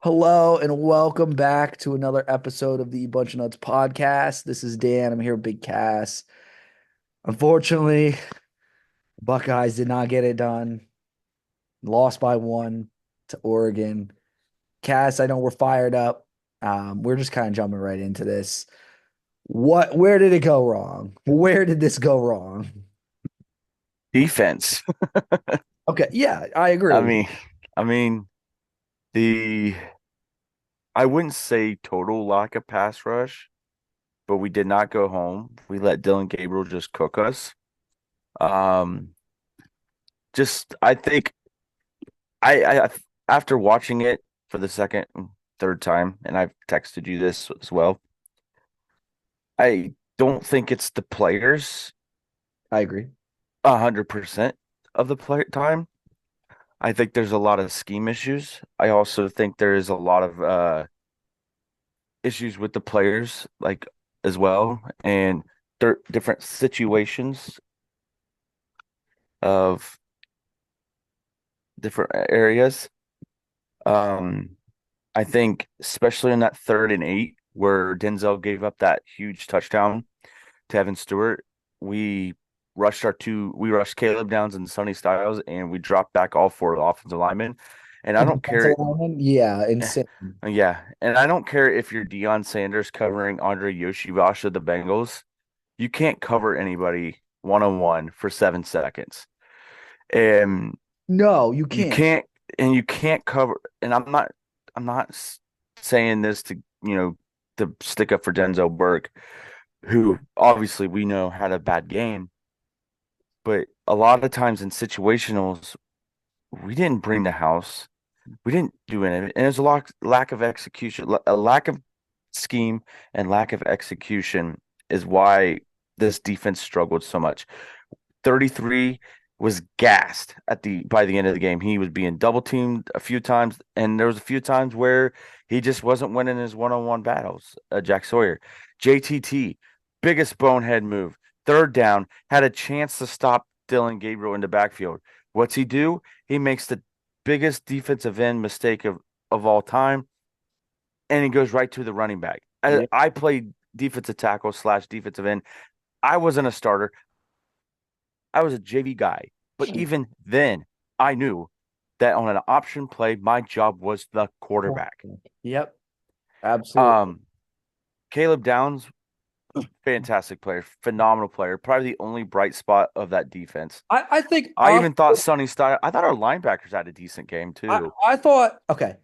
Hello and welcome back to another episode of the Bunch of Nuts podcast. This is Dan. I'm here with Big Cass. Unfortunately, Buckeyes did not get it done. Lost by one to Oregon. Cass, I know we're fired up. We're just kind of jumping right into this. Where did it go wrong? Where did this go wrong? Defense. Okay, yeah, I I agree. mean, I mean the I wouldn't say total lack of pass rush, but we did not go home. We let Dylan Gabriel just cook us. Um, just I think I after watching it for the second and third time, and I've texted you this as well. I don't think it's the players I agree. 100% of the play time. I think there's a lot of scheme issues. I also think there is a lot of issues with the players like as well and different situations of different areas. Um, I think especially in that 3rd and 8 where Denzel gave up that huge touchdown to Evan Stewart, we we rushed Caleb Downs and Sonny Styles and we dropped back all four offensive linemen. And I The don't defensive care. lineman, yeah, insane. Yeah, and I don't care if you're Deion Sanders covering Andre Yoshivashi of the Bengals. You can't cover anybody one on one for 7 seconds. And No, you you can't. can't you can't cover and I'm not saying this to, to stick up for Denzel Burke, who obviously we know had a bad game, but a lot of times in situationals, we didn't bring the house. We didn't do anything. And there's a lack of execution, a lack of scheme and lack of execution is why this defense struggled so much. 33 was gassed at the by the end of the game. He was being double teamed a few times, and there was a few times where he just wasn't winning his one-on-one battles. Jack Sawyer, JTT, biggest bonehead move. 3rd down, had a chance to stop Dylan Gabriel in the backfield. What's he do? He makes the biggest defensive end mistake of all time, and he goes right to the running back. Yeah. I played defensive tackle slash defensive end. I wasn't a starter. I was a JV guy. But even then, I knew that on an option play, my job was the quarterback. Yep, absolutely. Um, Caleb Downs, fantastic player, phenomenal player, probably the only bright spot of that defense. I think I even thought Sonny Style, I thought our linebackers had a decent game too. I thought okay,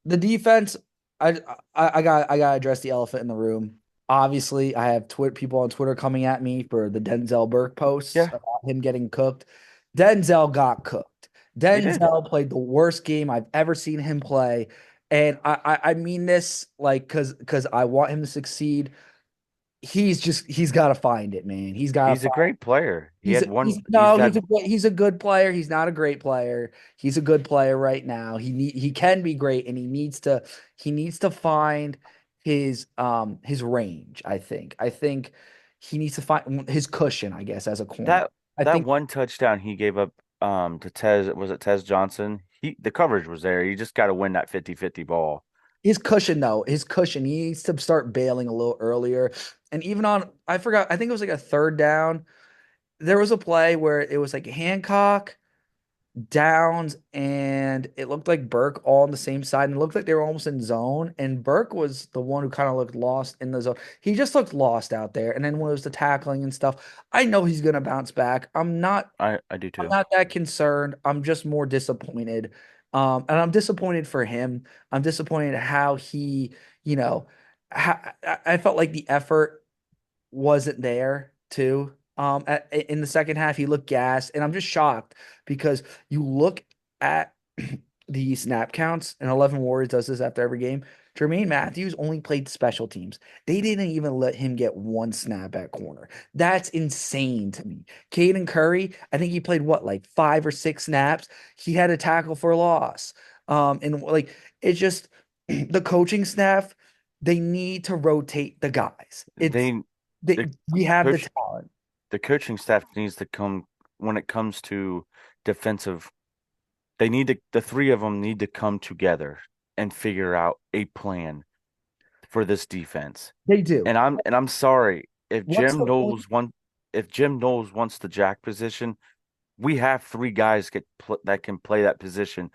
the defense. I got to address the elephant in the room. Obviously, I have Twitter people on Twitter coming at me for the Denzel Burke posts Yeah, about him getting cooked. Denzel got cooked. he did. Denzel played the worst game I've ever seen him play, and I mean this like because I want him to succeed. He's got to find it, man. He's got to He's a great player. He He's had one, he's he's no, had, he's a good player. He's not a great player. He's a good player right now. He can be great, and he needs to find his range. I think he needs to find his cushion, I guess, as a corner. that, I that think one touchdown he gave up to Tez, was it Tez Johnson? The coverage was there. You just got to win that 50-50 ball. his cushion though, his cushion, he needs to start bailing a little earlier. And even on, I forgot, I think it was like a 3rd down. There was a play where it was like Hancock. Downs and it looked like Burke all on the same side, and it looked like they were almost in zone. And Burke was the one who kind of looked lost in the zone. He just looked lost out there. And then when it was the tackling and stuff, I know he's gonna bounce back. I do I'm too. not that concerned. I'm just more disappointed. And I'm disappointed for him. I'm disappointed how he, you know, I felt like the effort wasn't there too. In the second half, he looked gassed, and I'm just shocked because you look at the snap counts, and 11 Warriors does this after every game. Jermaine Matthews only played special teams. They didn't even let him get one snap at corner. That's insane to me. Caden Curry, I think he played what, like 5 or 6 snaps. He had a tackle for loss. And like it's just the coaching staff, they need to rotate the guys. It's They the we have the coach talent. the coaching staff needs to come when it comes to defensive. The three of them need to come together and figure out a plan for this defense. They do. And I'm sorry if What's the point? Jim Knowles wants the jack position, we have three guys that can play that position.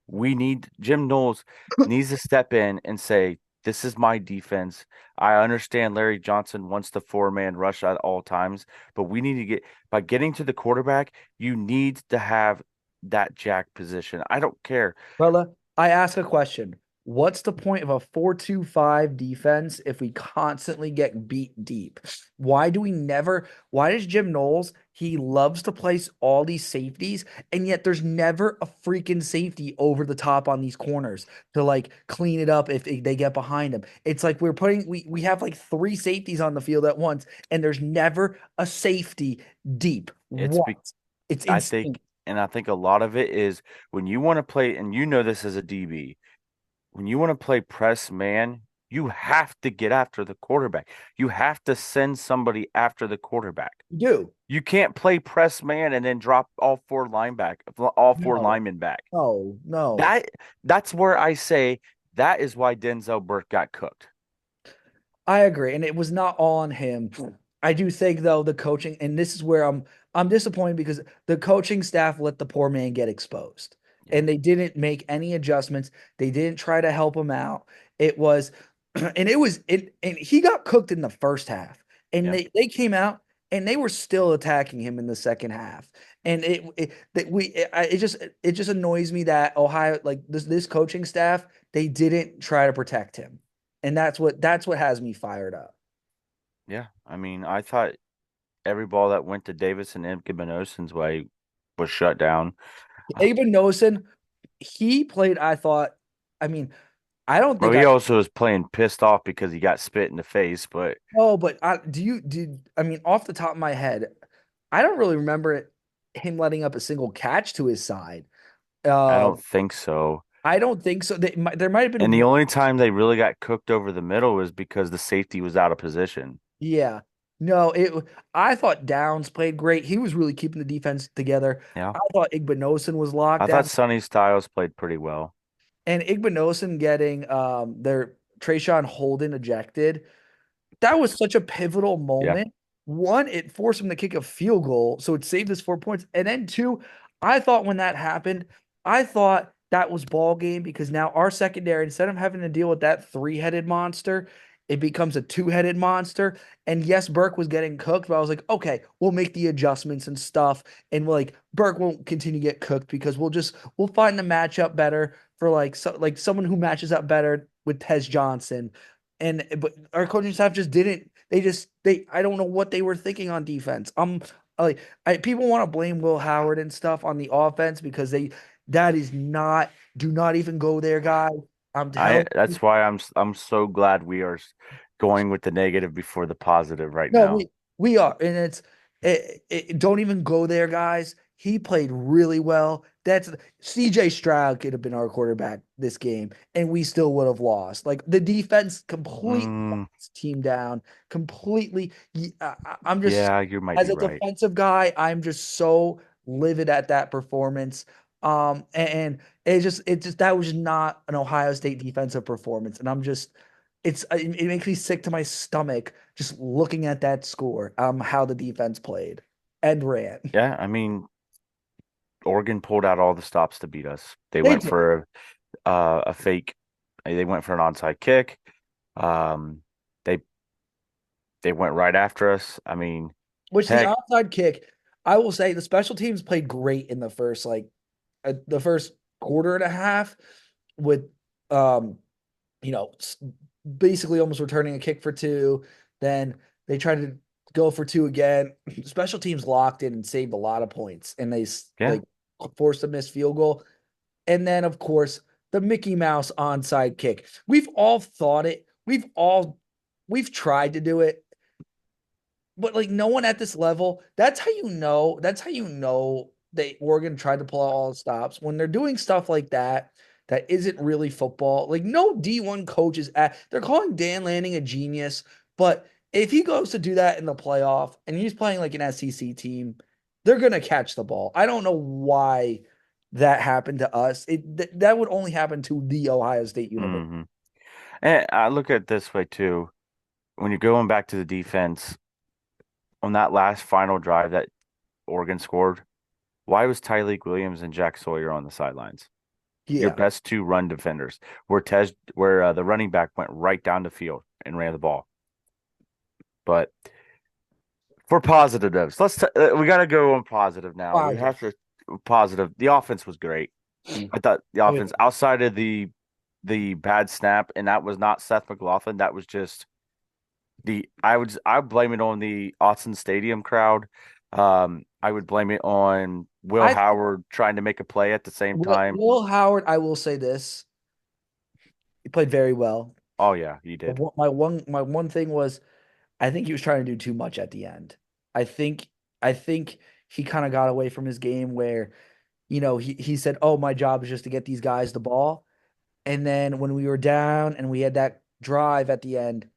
We need Jim Knowles needs to step in and say, "This is my defense. I understand Larry Johnson wants the four-man rush at all times, but we need to get by getting to the quarterback, you need to have that jack position. I don't care. Brother, I ask a question. What's the point of a 4-2-5 defense if we constantly get beat deep? Why does Jim Knowles, he loves to place all these safeties, and yet there's never a freaking safety over the top on these corners to like clean it up if they get behind him. It's like we have like three safeties on the field at once, and there's never a safety deep. It's What? be It's I insane. think and I think a lot of it is when you want to play, and you know this as a DB, when you want to play press man, you have to get after the quarterback. You have to send somebody after the quarterback. You do. You can't play press man and then drop all four No, linemen back. no. That that's where I say that is why Denzel Burke got cooked. I agree, and it was not all on him. I do think though the coaching, and this is where I'm disappointed because the coaching staff let the poor man get exposed, Yeah, and they didn't make any adjustments. They didn't try to help him out. It was, and it was it, and he got cooked in the first half, and yeah. they came out and they were still attacking him in the second half, and it just annoys me that Ohio like this coaching staff they didn't try to protect him. And that's what has me fired up. Yeah. I mean, I thought every ball that went to Davis and Ibn way was shut down. Uh, Aben Nosen, he played, I thought, I mean, I don't Well, think he I also was playing pissed off because he got spit in the face, but know, but I mean, off the top of my head, I don't really remember him letting up a single catch to his side. I Um, don't think so. I don't think so. There might have And been the only time they really got cooked over the middle was because the safety was out of position. yeah. No, I thought Downs played great. He was really keeping the defense together. Yeah. I thought Igbinosun was locked I thought down. Sonny Styles played pretty well. And Igbinosun getting their Trayshawn Holden ejected. That was such a pivotal Yeah. moment. One, it forced him to kick a field goal, so it saved us 4 points. And then two, I thought when that happened, I thought that was ball game because now our secondary, instead of having to deal with that three-headed monster, it becomes a two-headed monster. And yes, Burke was getting cooked, but I was like, okay, we'll make the adjustments and stuff. And like Burke won't continue to get cooked because we'll find the matchup better for like someone who matches up better with Tez Johnson. And but our coaching staff just didn't. They I don't know what they were thinking on defense. Like people want to blame Will Howard and stuff on the offense because that is not do not even go there, guys. I'm I telling you. that's why I'm so glad we are going with the negative before the positive right No, now. we are, and don't even go there, guys. He played really well. That's CJ Stroud could have been our quarterback this game, and we still would have lost. Like the defense completely let Mm, this team down. Completely. I'm just yeah, you might as be a right. defensive guy, I'm just so livid at that performance. And it just that was not an Ohio State defensive performance, and it makes me sick to my stomach just looking at that score, how the defense played and ran. Yeah, I mean, Oregon pulled out all the stops to beat us. They They went did, for a fake. They went for an onside kick. Um, they they went right after us. I mean, which the heck, onside kick, I will say the special teams played great in the first quarter and a half with um you know basically almost returning a kick for two. Then they tried to go for two again. Special teams locked in and saved a lot of points, and they yeah, like forced a missed field goal. And then, of course, the Mickey Mouse onside kick. We've all thought it. We've tried to do it, but like no one at this level. That's how you know. That's how you know they Oregon tried to pull out all the stops when they're doing stuff like that. That isn't really football. Like no D1 coaches they're calling Dan Lanning a genius, but if he goes to do that in the playoff and he's playing like an SEC team, they're gonna catch the ball. I don't know why that happened to us. That would only happen to the Ohio State University. Hmm. And I look at it this way too. When you're going back to the defense on that last final drive that Oregon scored, why was Tyleik Williams and Jack Sawyer on the sidelines? Your Yeah. best two run defenders, where the running back went right down the field and ran the ball. But for positive notes, we got to go on positive now. We Positive. have to positive. The offense was great. I thought the Oh, yeah. offense outside of the bad snap, and that was not Seth McLaughlin. That was just I would blame it on the Autzen Stadium crowd. I would blame it on Will I Howard trying to make a play at the same time. Will Howard, I will say this. He played very well. Oh yeah, he But did. my one thing was I think he was trying to do too much at the end. I think I think he kind of got away from his game where, he said, "Oh, my job is just to get these guys the ball." And then when we were down and we had that drive at the end,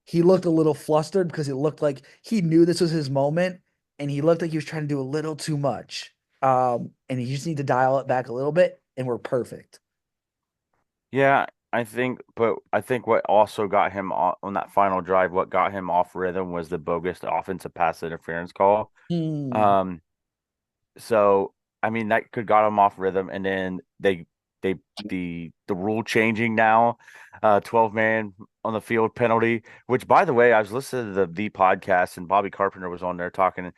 he looked a little flustered because it looked like he knew this was his moment and he looked like he was trying to do a little too much. And he just need to dial it back a little bit and we're perfect. Yeah, but I think what also got him on that final drive, what got him off rhythm was the bogus offensive pass interference call. Hmm. Um, so I mean that could got him off rhythm, and then they the rule changing now, 12 man on the field penalty. Which, by the way, I was listening to the podcast, and Bobby Carpenter was on there talking.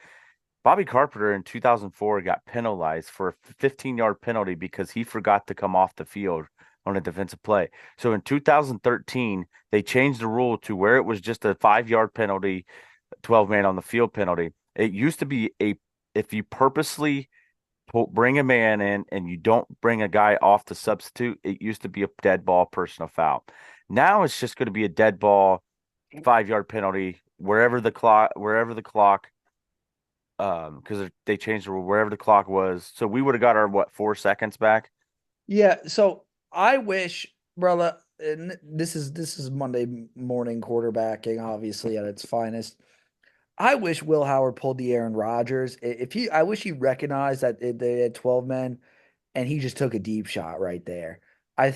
Bobby Carpenter in 2004 got penalized for a 15-yard penalty because he forgot to come off the field on a defensive play. So in 2013, they changed the rule to where it was just a 5-yard penalty, 12 man on the field penalty. It used to be if you purposely bring a man in and you don't bring a guy off to substitute, it used to be a dead ball personal foul. Now it's just going to be a dead ball 5-yard penalty wherever the clock because they changed the rule wherever the clock was. So we would have got our 4 seconds back. Yeah, so I wish, brother, and this is Monday morning quarterbacking, obviously at its finest. I wish Will Howard pulled the Aaron Rodgers. I wish he recognized that they had 12 men and he just took a deep shot right there. I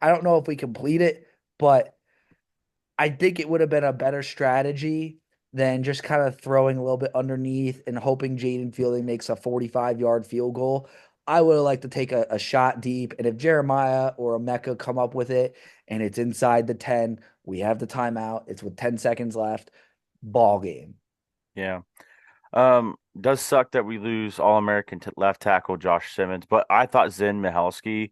don't know if we complete it, but I think it would have been a better strategy than just kind of throwing a little bit underneath and hoping Jaden Fielding makes a 45-yard field goal. I would have liked to take a shot deep. And if Jeremiah or Emeka come up with it and it's inside the 10, we have the timeout. It's with 10 seconds left. Ball game. Yeah. Does suck that we lose All-American left tackle Josh Simmons, but I thought Zen Mihalski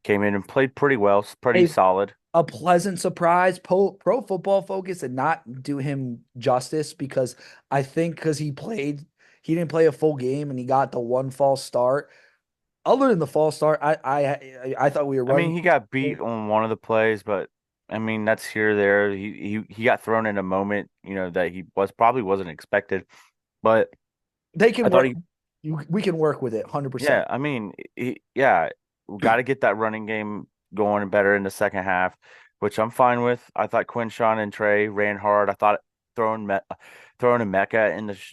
came in and played pretty well, pretty A, solid. a pleasant surprise. Pro Football Focus did not do him justice because I think because he didn't play a full game and he got the one false start. Other than the false start, I thought we were I mean, running. he got beat on one of the plays, but I mean, that's here or there. He got thrown in a moment, that he probably wasn't expected. But They I can thought work. he We can work with it 100%. Yeah, I mean, yeah, we got to get that running game going and better in the second half, which I'm fine with. I thought Quinshawn and Trey ran hard. I thought throwing a Mecca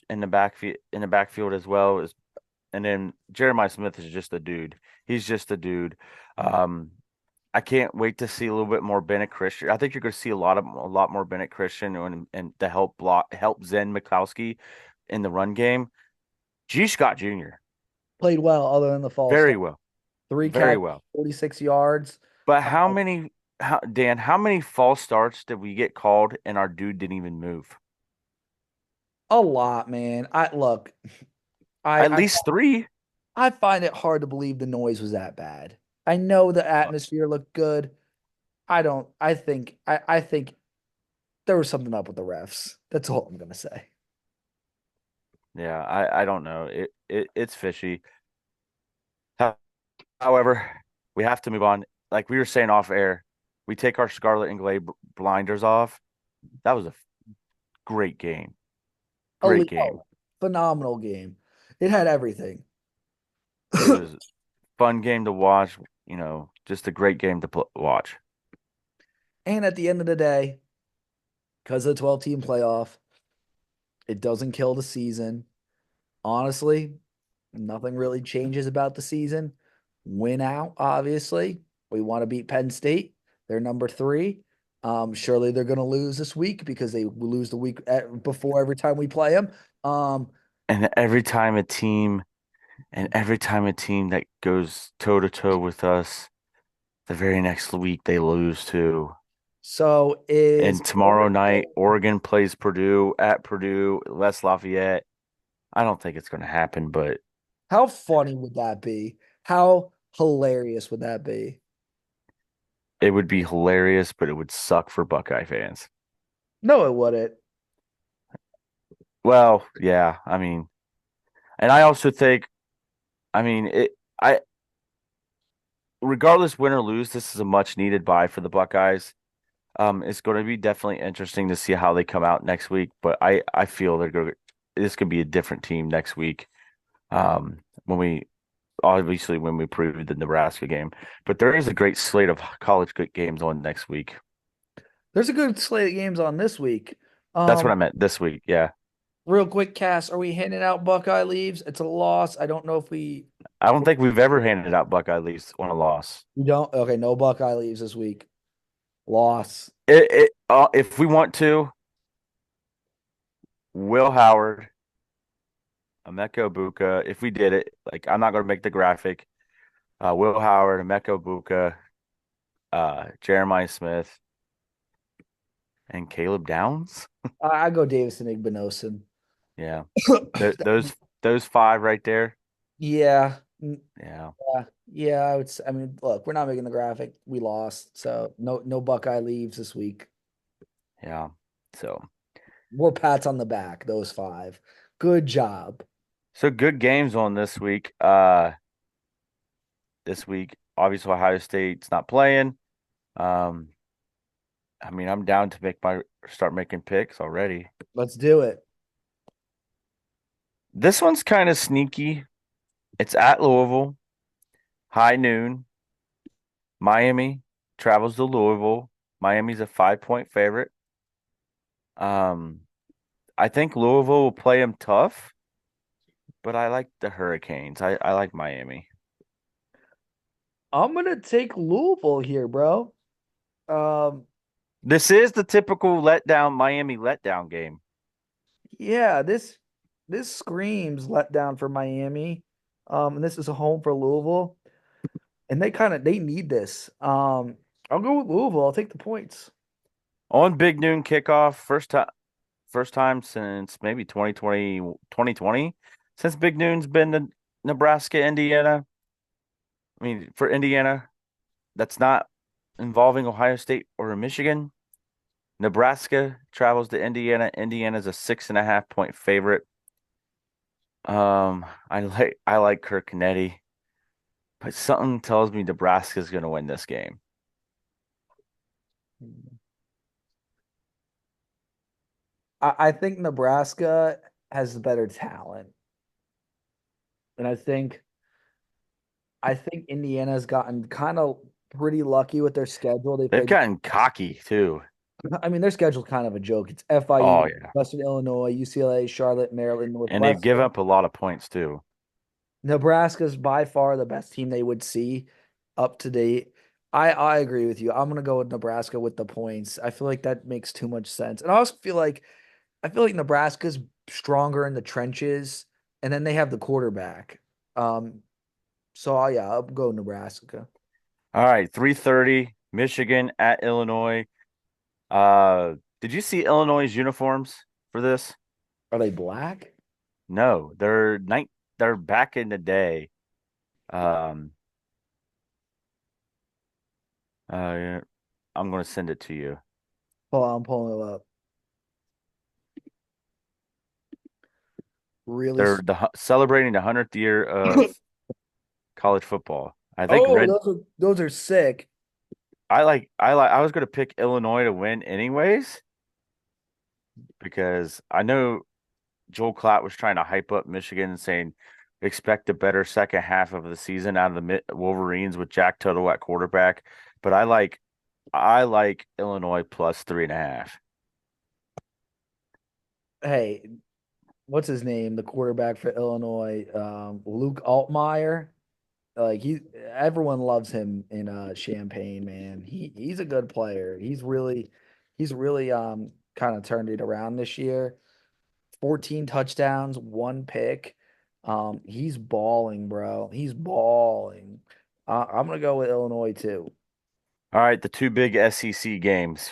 in the backfield as well is, and then Jeremiah Smith is just a dude. He's just a dude. Um, I can't wait to see a little bit more Bennett Christian. I think you're going to see a lot more Bennett Christian and to help Zen Mikowski in the run game. G. Scott Jr. Played well other than the false Very start. well. Three Very catches, well. 46 yards. But Uh, how many false starts did we get called and our dude didn't even move? a lot, man. I look, At I least three. I find it hard to believe the noise was that bad. I know the Uh, atmosphere looked good. I don't. I think there was something up with the refs. That's all I'm gonna say. Yeah, I don't know. It's fishy. Ho- However, we have to move on. Like we were saying off air, we take our scarlet and gray blinders off. That was a great game. Great game. Oh, phenomenal game. It had everything. It was a fun game to watch, just a great game to watch. And at the end of the day, because of the 12-team playoff, it doesn't kill the season. Honestly, nothing really changes about the season. win out, obviously. We want to beat Penn State. They're number three. Surely they're going to lose this week because they lose the week before every time we play them. Um, And every time a team that goes toe to toe with us, the very next week they lose to. so is And tomorrow night, Oregon plays Purdue at Purdue, West Lafayette. I don't think it's going to happen, but how funny would that be? How hilarious would that be? it would be hilarious, but it would suck for Buckeye fans. No, it wouldn't. Well, yeah, I mean, and I also think, I mean, I, regardless win or lose, this is a much needed bye for the Buckeyes. It's going to be definitely interesting to see how they come out next week, but I feel they're going. This could be a different team next week. When we obviously when we preview the Nebraska game, but there is a great slate of college good games on next week. There's a good slate of games on this week. That's what Um, I meant this week. Yeah, Real quick, Cass, are we handing out Buckeye leaves? It's a loss. I don't know if I don't think we've ever handed out Buckeye leaves on a loss. we don't. Okay, no Buckeye leaves this week. Loss. If we want to, Will Howard, Emeka Buka. If we did it, like I'm not going to make the graphic. Will Howard, Emeka Buka, Jeremiah Smith, and Caleb Downs. I go Davison Igbinosun. Yeah, those five right there. Yeah. Yeah, Yeah. Yeah, I would say, I mean, look, we're not making the graphic. We lost. So no Buckeye leaves this week. yeah. So More pats on the back, those five. Good job. so good games on this week. This week, obviously Ohio State's not playing. Um, I mean, I'm down to make my start making picks already. Let's do it. This one's kind of sneaky. It's at Louisville, high noon. Miami travels to Louisville. Miami's a 5-point favorite. Um, I think Louisville will play them tough, but I like the Hurricanes. I like Miami. I'm gonna take Louisville here, bro. Um, This is the typical letdown Miami letdown game. yeah, this screams letdown for Miami. And this is a home for Louisville. And they need this. I'll go with Louisville. I'll take the points. On Big Noon kickoff, first time since maybe 2020 since Big Noon's been to Nebraska, Indiana. I mean, for Indiana, that's not involving Ohio State or Michigan. Nebraska travels to Indiana. Indiana's a 6.5-point favorite. I like Kirk Kennedy, but something tells me Nebraska's going to win this game. I think Nebraska has the better talent. And I think Indiana's gotten kind of pretty lucky with their schedule. They They've played, gotten cocky too. I mean, their schedule's kind of a joke. It's Oh FIU, yeah, Western Illinois, UCLA, Charlotte, Maryland, and they've given Northwestern. up a lot of points too. Nebraska's by far the best team they would see up to date. I agree with you. I'm gonna go with Nebraska with the points. I feel like that makes too much sense. And I feel like Nebraska's stronger in the trenches, and then they have the quarterback. Um, yeah, I'll go Nebraska. All right, 3:30, Michigan at Illinois. Uh, did you see Illinois' uniforms for this? Are they black? No, they're back in the day. Um, yeah, I'm gonna send it to you. Hold on, I'm pulling it up. Really? Celebrating the 100th year of college football. I think Oh, red. those are sick. I was gonna pick Illinois to win anyways because I know Joel Klatt was trying to hype up Michigan and saying expect a better second half of the season out of the Wolverines with Jack Tuttle at quarterback. But I like Illinois plus 3.5. Hey, what's his name? The quarterback for Illinois, Luke Altmaier. Like everyone loves him in Champaign, man. He's a good player. He's really kind of turned it around this year. 14 touchdowns, one pick. He's balling, bro. He's balling. I'm gonna go with Illinois too. All right, the two big SEC games.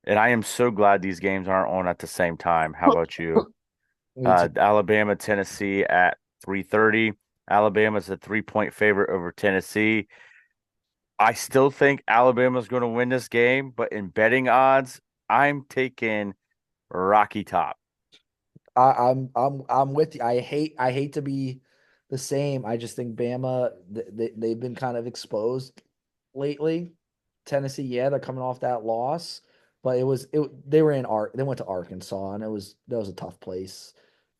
And I am so glad these games aren't on at the same time. How about you? Me too. Alabama, Tennessee at 3:30. Alabama's a 3-point favorite over Tennessee. I still think Alabama's going to win this game, but in betting odds, I'm taking Rocky Top. I'm with you. I hate to be the same. I just think Bama they've been kind of exposed lately. Tennessee, yeah, they're coming off that loss, but they were in Ark. They went to Arkansas, and that was a tough place.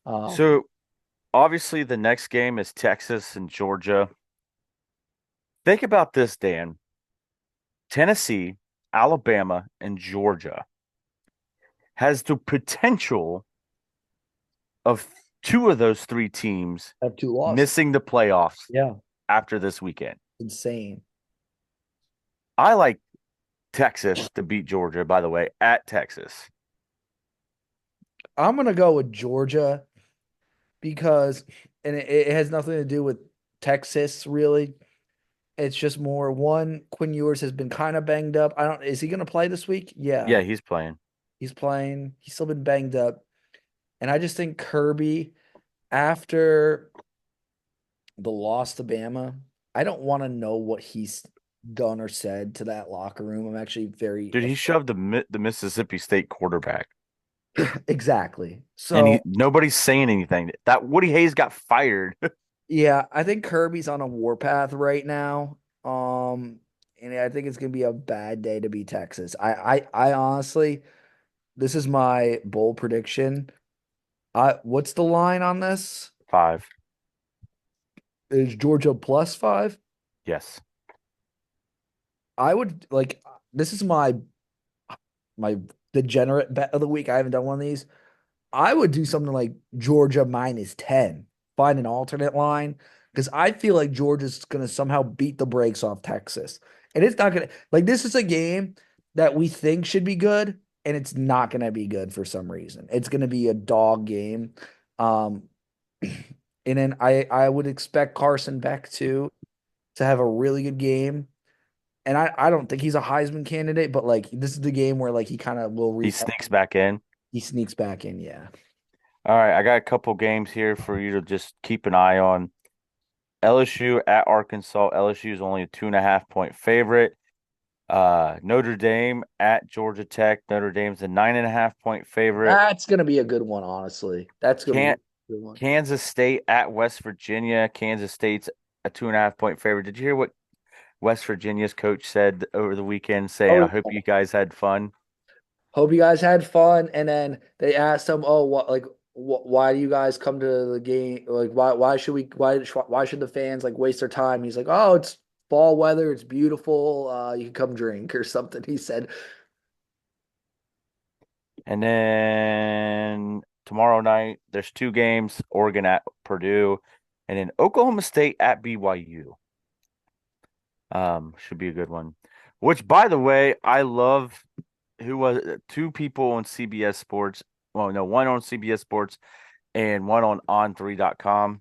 Um, So obviously, the next game is Texas and Georgia. Think about this, Dan. Tennessee, Alabama, and Georgia has the potential of two of those three teams have two losses. missing the playoffs Yeah, after this weekend. insane. I like Texas to beat Georgia, by the way, at Texas. I'm gonna go with Georgia because, and it has nothing to do with Texas really. It's just more one. Quinn Ewers has been kind of banged up. I don't. Is he gonna play this week? Yeah, Yeah, he's playing. he's playing. He's still been banged up, and I just think Kirby after the loss to Bama, I don't want to know what he's done or said to that locker room. I'm actually very Dude, he shoved the Mississippi State quarterback, exactly. and So nobody's saying anything. That Woody Hayes got fired. yeah, I think Kirby's on a warpath right now. And I think it's gonna be a bad day to be Texas. I honestly, this is my bold prediction. What's the line on this? 5. Is Georgia +5? Yes. I would like this is my degenerate bet of the week. I haven't done one of these. I would do something like Georgia -10. Find an alternate line because I feel like Georgia's going to somehow beat the brakes off Texas. And it's not going to, like, this is a game that we think should be good, and it's not going to be good for some reason. It's going to be a dog game. Um, and then I would expect Carson Beck to have a really good game. And I don't think he's a Heisman candidate, but like this is the game where like he kind of will He re sneaks back in. he sneaks back in, yeah. All right, I got a couple games here for you to just keep an eye on. LSU at Arkansas. LSU is only a 2.5-point favorite. Notre Dame at Georgia Tech. Notre Dame's a 9.5-point favorite. That's gonna be a good one, honestly. That's gonna be a Can't good one. Kansas State at West Virginia. Kansas State's a 2.5-point favorite. Did you hear what West Virginia's coach said over the weekend? Saying, Oh, "I hope you guys had fun." hope you guys had fun. And then they asked him, "Oh, what like why do you guys come to the game? Like why should the fans like waste their time?" He's like, "Oh, it's fall weather. It's beautiful. You can come drink or something." He said, And then tomorrow night, there's two games: Oregon at Purdue, and then Oklahoma State at BYU. Should be a good one. Which, by the way, I love. Who was it? Two people on CBS Sports. Well, no, one on CBS Sports and one on 3.com.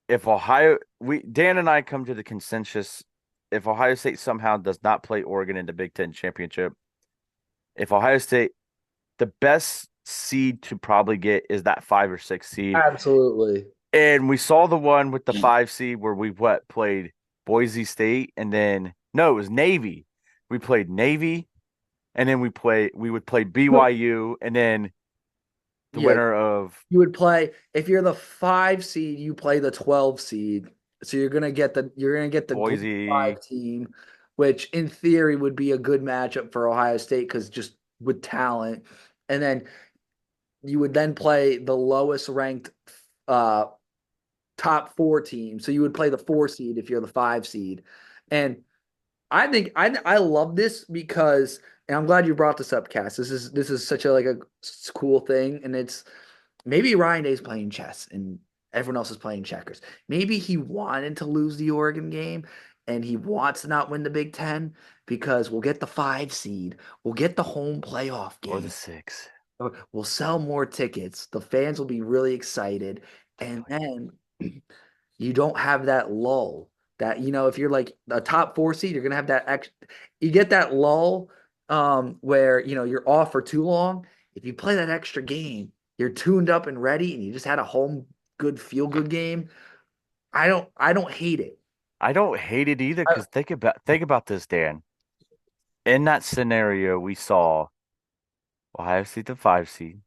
If Ohio, we Dan and I come to the consensus. If Ohio State somehow does not play Oregon in the Big Ten championship, if Ohio State, the best seed to probably get is that 5 or 6 seed. "Absolutely. And we saw the one with the 5 seed where we played Boise State, and then no, it was Navy. We played Navy, and then we would play BYU, and then the Yeah, winner of you would play if you're the 5 seed, you play the 12 seed. So you're gonna get the Group Boise. 5 team, which in theory would be a good matchup for Ohio State because just with talent. And then you would then play the lowest ranked uh top 4 team. So you would play the 4 seed if you're the 5 seed. And I think I love this because, and I'm glad you brought this up, Cass. This is such a like a cool thing, and it's maybe Ryan Day's playing chess, and Everyone else is playing checkers. Maybe he wanted to lose the Oregon game and he wants to not win the Big Ten because we'll get the 5 seed, we'll get the home playoff or the game, 6. we'll sell more tickets, the fans will be really excited, and Definitely. then you don't have that lull. That if you're like a top 4 seed, you're gonna have that you get that lull where you're off for too long. If you play that extra game, you're tuned up and ready, and you just had a home good feel good game. I don't hate it. I don't hate it either I, because think about this, Dan. In that scenario, we saw Ohio State the 5 seed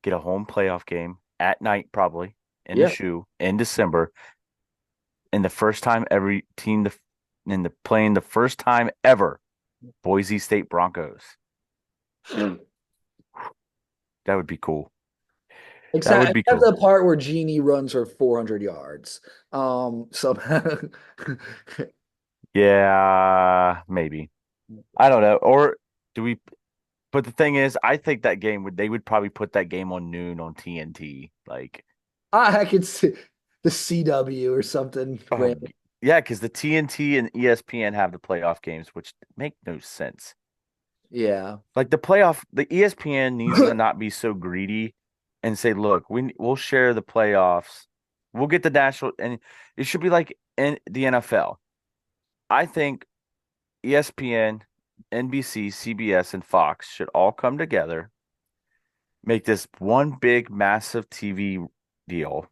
get a home playoff game at night, probably in the yeah. shoe in December, and the first time every team in the playing the first time ever Boise State Broncos. That would be cool. That would be Except cool. the part where Genie runs for 400 yards. So Yeah, maybe. I don't know. Or do we? But the thing is, I think that game would they would probably put that game on noon on TNT. Like, I could see the CW or something oh random. yeah, because the TNT and ESPN have the playoff games, which make no sense. Yeah. Like the ESPN needs to not be so greedy and say, look, we'll share the playoffs. We'll get the national, and it should be like in the NFL. I think ESPN, NBC, CBS, and Fox should all come together, make this one big, massive TV deal,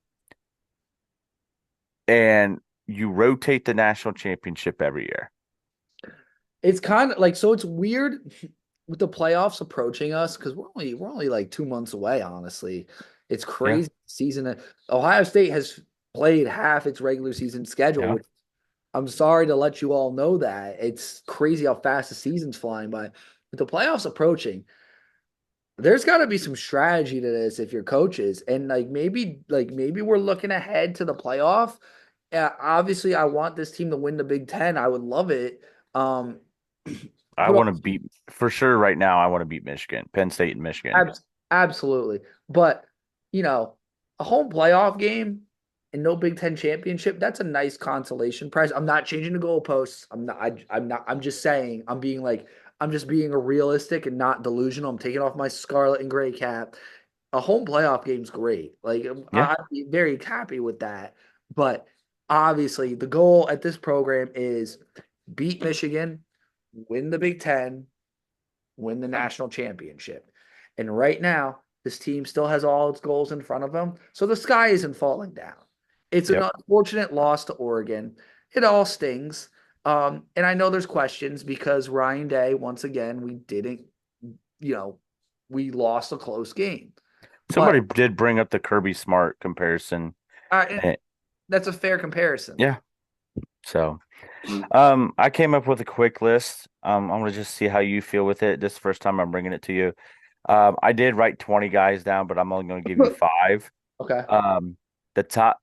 and you rotate the national championship every year. It's kind of like so it's weird with the playoffs approaching us because we're only like 2 months away, honestly. It's Yeah, crazy season. Ohio State has played half its regular season schedule, yeah. which I'm sorry to let you all know that. It's crazy how fast the season's flying by. With the playoffs approaching, there's got to be some strategy to this if you're coaches. And like maybe we're looking ahead to the playoff. Obviously, I want this team to win the Big Ten. I would love it. Um, I but want to beat for sure right now. I want to beat Michigan, Penn State, and Michigan. absolutely. But, you know, a home playoff game and no Big Ten championship, that's a nice consolation prize. I'm not changing the goalposts. I'm not, I'm just saying, I'm just being a realistic and not delusional. I'm taking off my scarlet and gray cap. A home playoff game's great. Like, Yeah, I'd be very happy with that. But obviously, the goal at this program is beat Michigan, win the Big Ten, win the national championship. And right now, this team still has all its goals in front of them. So the sky isn't falling down. It's an yep. unfortunate loss to Oregon. It all stings. And I know there's questions because Ryan Day, once again, we didn't, you know, we lost a close game. But Somebody did bring up the Kirby Smart comparison. uh, Eh, that's a fair comparison. yeah. So, I came up with a quick list. I'm gonna just see how you feel with it. This is the first time I'm bringing it to you. I did write 20 guys down, but I'm only going to give you five. Okay. Um, the top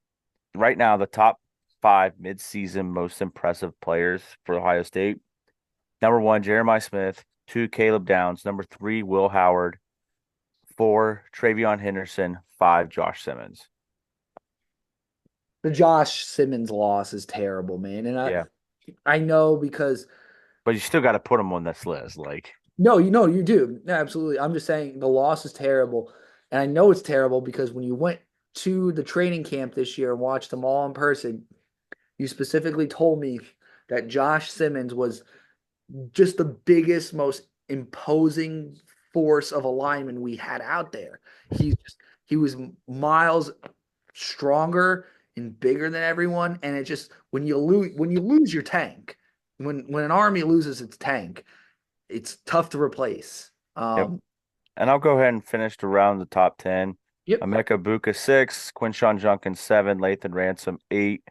right now, the top five midseason most impressive players for Ohio State. Number one, Jeremiah Smith. Two, Caleb Downs. Number three, Will Howard. Four, Travion Henderson. Five, Josh Simmons. The Josh Simmons loss is terrible, man. And I Yeah, I know because but you still got to put them on this list. Like, no, you do. No, absolutely. I'm just saying the loss is terrible. And I know it's terrible because when you went to the training camp this year and watched them all in person, you specifically told me that Josh Simmons was just the biggest, most imposing force of a lineman we had out there. He was miles stronger and bigger than everyone. And it just when you lose your tank, when an army loses its tank, it's tough to replace. yep. And I'll go ahead and finish to round the top 10. Yep. Emeka Buka, 6. Quinshawn Junkins, 7. Lathan Ransom, 8.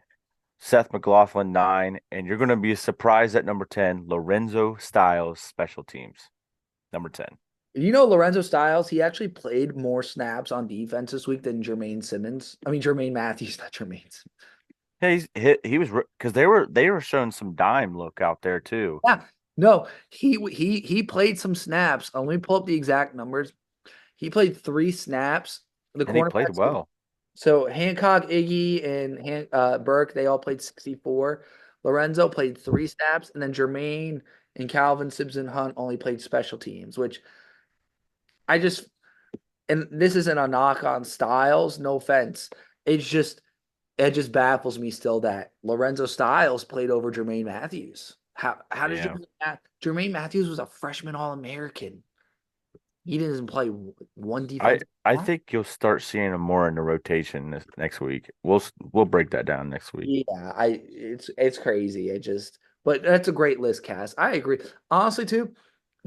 Seth McLaughlin, 9. And you're going to be surprised at number 10, Lorenzo Styles, special teams. Number 10. Lorenzo Styles, he actually played more snaps on defense this week than Jermaine Simmons. I mean, Jermaine Matthews, not Jermaine Simmons. Yeah, he was because they were showing some dime look out there too, Yeah. No, he played some snaps. Let me pull up the exact numbers. He played 3 snaps. The and he played cornerbacks well. So Hancock, Iggy, and Burke, they all played 64. Lorenzo played 3 snaps, and then Jermaine and Calvin, Simpson, Hunt only played special teams, which I just, and this isn't a knock on Styles, no offense. It's just, it just baffles me still that Lorenzo Styles played over Jermaine Matthews. How does Yeah. Jermaine Matthews was a freshman All American. He didn't play one I defense. I think you'll start seeing him more in the rotation this next week. We'll break that down next week. Yeah, it's crazy. It just but that's a great list, Cass. I agree. Honestly, too,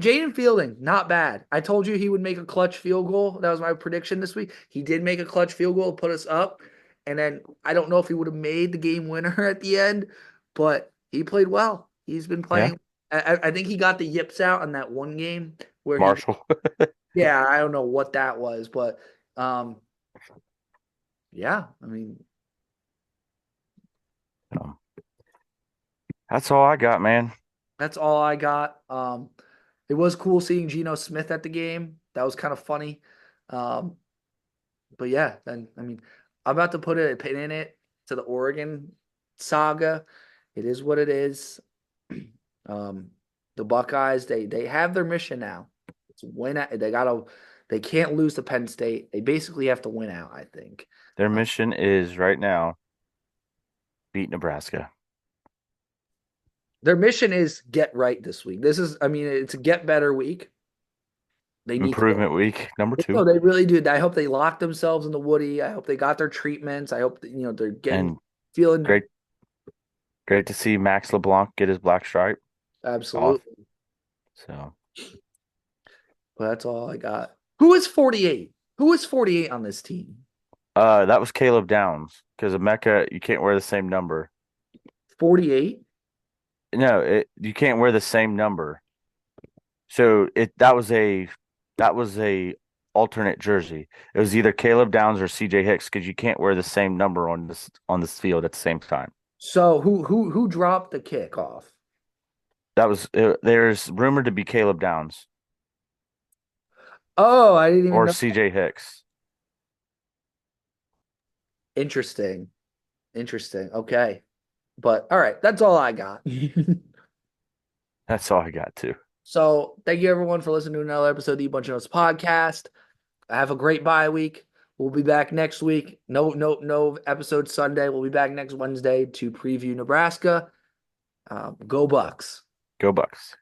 Jaden Fielding, not bad. I told you he would make a clutch field goal. That was my prediction this week. He did make a clutch field goal, put us up. And then I don't know if he would have made the game winner at the end, but he played well. He's been Yeah, playing. I think he got the yips out on that one game where he, Marshall. yeah, I don't know what that was, but um, yeah, I mean, Um, that's all I got, man. that's all I got. It was cool seeing Geno Smith at the game. That was kind of funny. Um, but yeah, then I mean, I'm about to put a pin in it to the Oregon saga. It is what it is. Um, the Buckeyes, they have their mission now. It's win out. They can't lose to Penn State. They basically have to win out, I think. Their Uh, mission is right now beat Nebraska. their mission is get right this week. This is, I mean, it's a get better week. They need to. Improvement week number No, two. they really do. I hope they lock themselves in the Woody. I hope they got their treatments. I hope that, they're getting And feeling great great to see Max LeBlanc get his black stripe off. absolutely. So But that's all I got. Who is 48? Who is 48 on this team? that was Caleb Downs because of Mecca, you can't wear the same number. 48? No, you can't wear the same number. So that was a alternate jersey. It was either Caleb Downs or CJ Hicks because you can't wear the same number on this field at the same time. So who dropped the kickoff? There's rumored to be Caleb Downs Oh, I didn't even or know. CJ Hicks. Interesting. Interesting. Okay. But all right, that's all I got. That's all I got too. So thank you everyone for listening to another episode of the Bunch of Notes podcast. Have a great bye week. We'll be back next week. No episode Sunday. We'll be back next Wednesday to preview Nebraska. Go Bucks. Go Bucks.